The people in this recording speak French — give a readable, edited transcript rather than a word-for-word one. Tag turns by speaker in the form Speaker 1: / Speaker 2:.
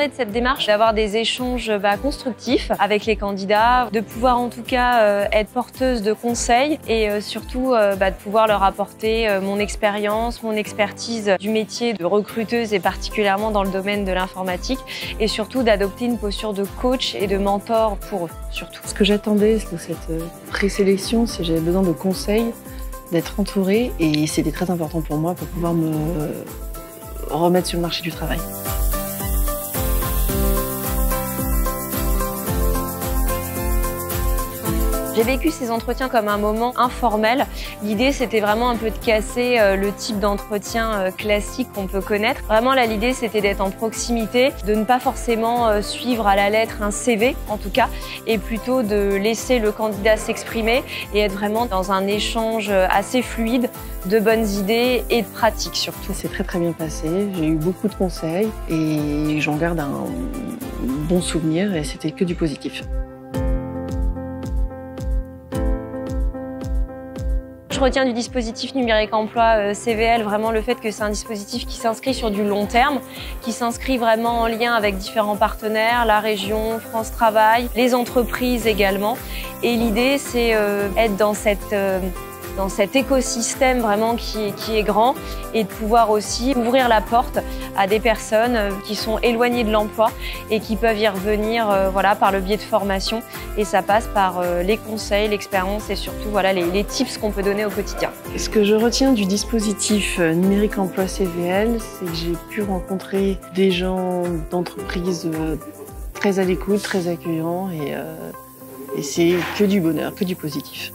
Speaker 1: retiendrai de cette démarche, d'avoir des échanges constructifs avec les candidats, de pouvoir en tout cas être porteuse de conseils et surtout de pouvoir leur apporter mon expérience, mon expertise du métier de recruteuse et particulièrement dans le domaine de l'informatique et surtout d'adopter une posture de coach et de mentor pour eux, surtout.
Speaker 2: Ce que j'attendais de cette présélection, c'est que j'avais besoin de conseils, d'être entourée et c'était très important pour moi pour pouvoir me remettre sur le marché du travail.
Speaker 1: J'ai vécu ces entretiens comme un moment informel. L'idée, c'était vraiment un peu de casser le type d'entretien classique qu'on peut connaître. Vraiment, là, l'idée, c'était d'être en proximité, de ne pas forcément suivre à la lettre un CV, en tout cas, et plutôt de laisser le candidat s'exprimer et être vraiment dans un échange assez fluide de bonnes idées et de pratiques, surtout.
Speaker 2: Ça s'est très bien passé. J'ai eu beaucoup de conseils et j'en garde un bon souvenir et c'était que du positif.
Speaker 1: Je retiens du dispositif numérique emploi CVL vraiment le fait que c'est un dispositif qui s'inscrit sur du long terme, qui s'inscrit vraiment en lien avec différents partenaires, la région, France Travail, les entreprises également. Et l'idée, c'est être dans cet écosystème vraiment qui est grand et de pouvoir aussi ouvrir la porte à des personnes qui sont éloignées de l'emploi et qui peuvent y revenir par le biais de formation. Et ça passe par les conseils, l'expérience et surtout les tips qu'on peut donner au quotidien.
Speaker 2: Ce que je retiens du dispositif numérique emploi CVL, c'est que j'ai pu rencontrer des gens d'entreprises très à l'écoute, très accueillants et c'est que du bonheur, que du positif.